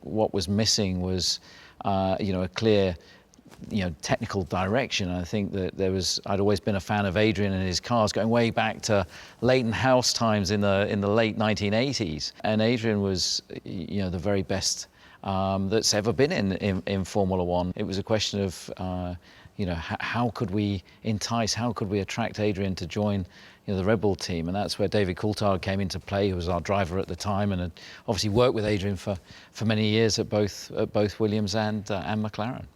what was missing was, a clear, technical direction. And I think that I'd always been a fan of Adrian and his cars, going way back to Leighton House times in the late 1980s. And Adrian was, the very best that's ever been in Formula One. It was a question of, how could we entice, how could we attract Adrian to join, the Red Bull team? And that's where David Coulthard came into play, who was our driver at the time, and had obviously worked with Adrian for many years at both Williams and McLaren.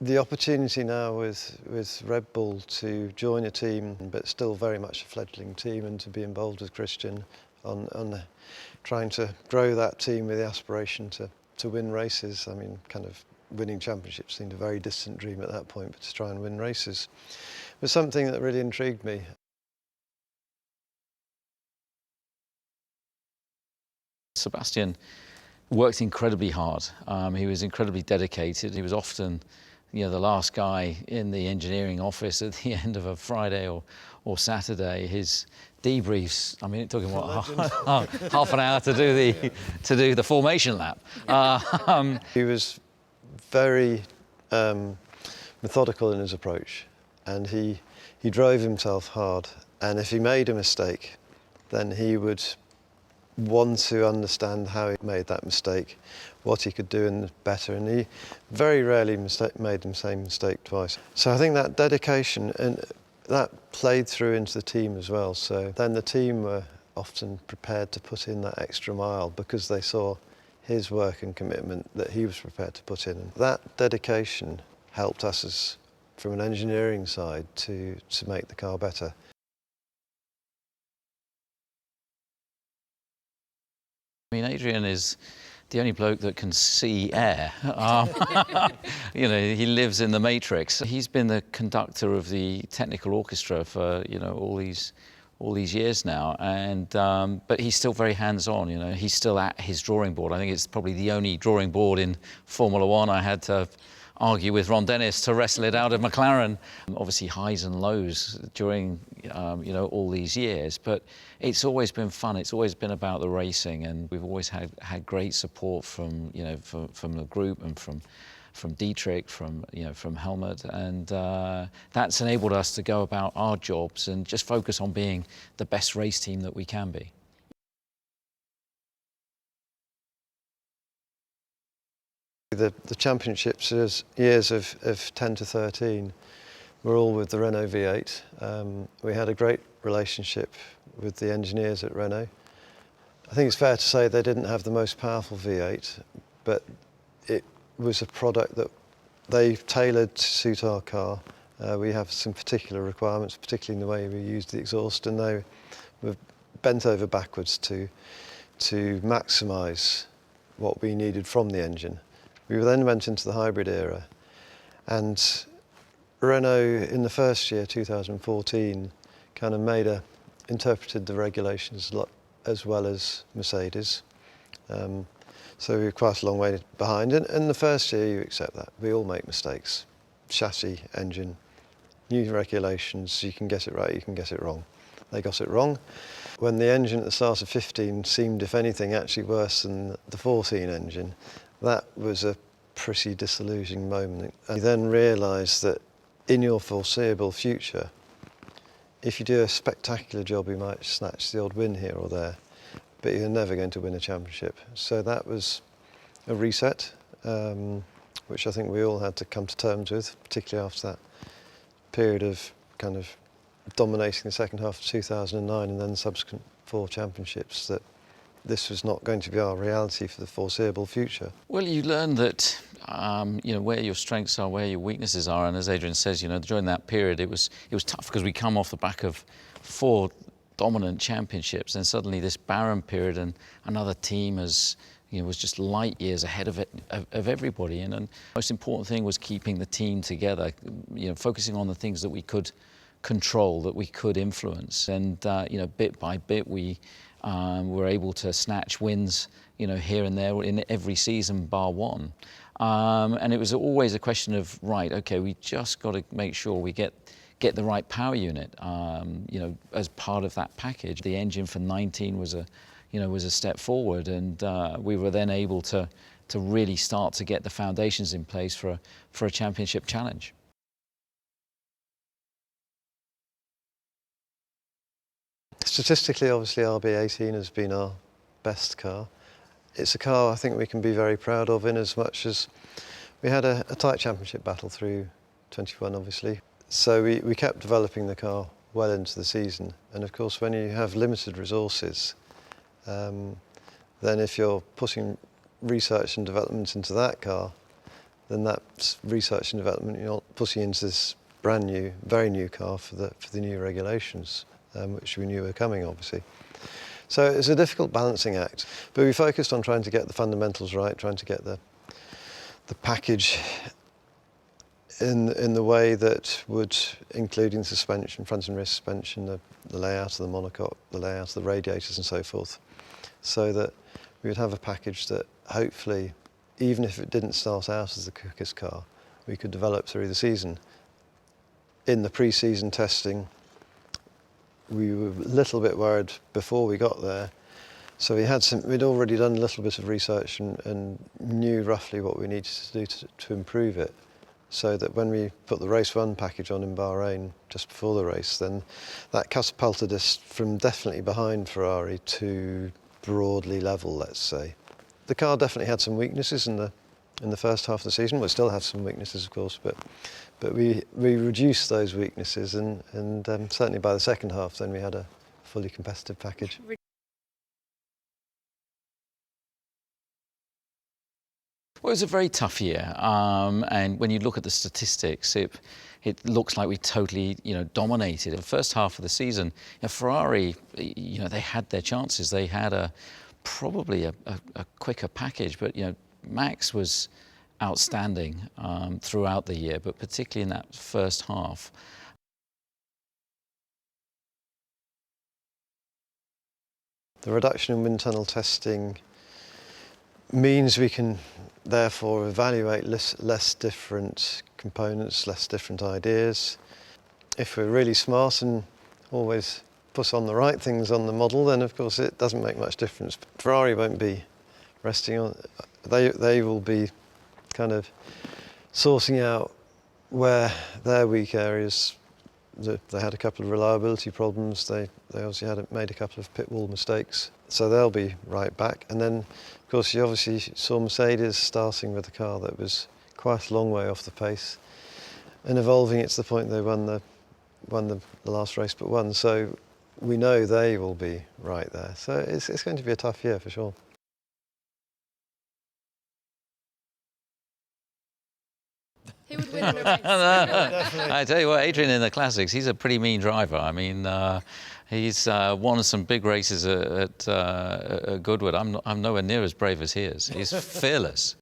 The opportunity now with Red Bull to join a team, but still very much a fledgling team, and to be involved with Christian on trying to grow that team with the aspiration to win races. I mean, kind of winning championships seemed a very distant dream at that point, but to try and win races was something that really intrigued me. Sebastian worked incredibly hard. He was incredibly dedicated. He was often the last guy in the engineering office at the end of a Friday or Saturday. His debriefs, I mean, it took him half an hour to do the formation lap. He was very methodical in his approach, and he drove himself hard. And if he made a mistake, then he would want to understand how he made that mistake, what he could do better, and he very rarely made the same mistake twice. So I think that dedication, and that played through into the team as well. So then the team were often prepared to put in that extra mile because they saw his work and commitment that he was prepared to put in. And that dedication helped us from an engineering side to make the car better. I mean, Adrian is the only bloke that can see air. He lives in the Matrix. He's been the conductor of the technical orchestra for all these years now, and but he's still very hands-on. He's still at his drawing board. I think it's probably the only drawing board in Formula One. I had to argue with Ron Dennis to wrestle it out of McLaren. Obviously highs and lows during all these years, but it's always been fun. It's always been about the racing, and we've always had great support from the group and from Dietrich, from Helmut, and that's enabled us to go about our jobs and just focus on being the best race team that we can be. The championships years of 10 to 13 were all with the Renault V8. We had a great relationship with the engineers at Renault. I think it's fair to say they didn't have the most powerful V8, but it was a product that they tailored to suit our car. We have some particular requirements, particularly in the way we used the exhaust, and they were bent over backwards to maximise what we needed from the engine. We then went into the hybrid era, and Renault in the first year, 2014, kind of interpreted the regulations as well as Mercedes. So we were quite a long way behind. And in the first year, you accept that. We all make mistakes. Chassis, engine, new regulations, you can get it right, you can get it wrong. They got it wrong. When the engine at the start of 15 seemed, if anything, actually worse than the 14 engine, that was a pretty disillusioning moment. You then realise that in your foreseeable future, if you do a spectacular job, you might snatch the odd win here or there, but you're never going to win a championship. So that was a reset, which I think we all had to come to terms with, particularly after that period of kind of dominating the second half of 2009 and then subsequent 4 championships, that this was not going to be our reality for the foreseeable future. Well, you learn that where your strengths are, where your weaknesses are, and as Adrian says, during that period it was tough because we come off the back of 4 dominant championships, and suddenly this barren period, and another team was just light years ahead of everybody. And the most important thing was keeping the team together, focusing on the things that we could control, that we could influence, and bit by bit we were able to snatch wins, here and there in every season bar one. And it was always a question of, right, okay, we just got to make sure we get get the right power unit, you know, as part of that package. The engine for 19 was a step forward, and we were then able to really start to get the foundations in place for a championship challenge. Statistically, obviously, RB18 has been our best car. It's a car I think we can be very proud of, in as much as we had a tight championship battle through 21, obviously. So we kept developing the car well into the season. And of course, when you have limited resources, then if you're putting research and development into that car, then that research and development you're not putting into this brand new, very new car for the new regulations, which we knew were coming, obviously. So it's a difficult balancing act, but we focused on trying to get the fundamentals right, trying to get the package in the way that would, including suspension, front and rear suspension, the layout of the monocoque, the layout of the radiators and so forth, so that we would have a package that hopefully, even if it didn't start out as the quickest car, we could develop through the season. In the pre-season testing, we were a little bit worried before we got there. So we'd already done a little bit of research and knew roughly what we needed to do to improve it. So that when we put the race one package on in Bahrain just before the race, then that catapulted us from definitely behind Ferrari to broadly level, let's say. The car definitely had some weaknesses in the first half of the season. We still had some weaknesses, of course, but we reduced those weaknesses, and certainly by the second half, then we had a fully competitive package. Well, it was a very tough year, and when you look at the statistics, it looks like we totally, dominated. The first half of the season, Ferrari, they had their chances. They had probably a quicker package, but Max was outstanding throughout the year, but particularly in that first half. The reduction in wind tunnel testing means we can therefore evaluate less different components, less different ideas. If we're really smart and always put on the right things on the model, then of course it doesn't make much difference. Ferrari won't be resting on, they will be kind of sorting out where their weak areas. They had a couple of reliability problems. They obviously made a couple of pit wall mistakes, so they'll be right back. And then, of course, you obviously saw Mercedes starting with a car that was quite a long way off the pace, and evolving it to the point they won the last race but won. So we know they will be right there. So it's going to be a tough year for sure. Who would win in a race? I tell you what, Adrian in the classics, he's a pretty mean driver. I mean, he's won some big races at Goodwood. I'm nowhere near as brave as he is. He's fearless.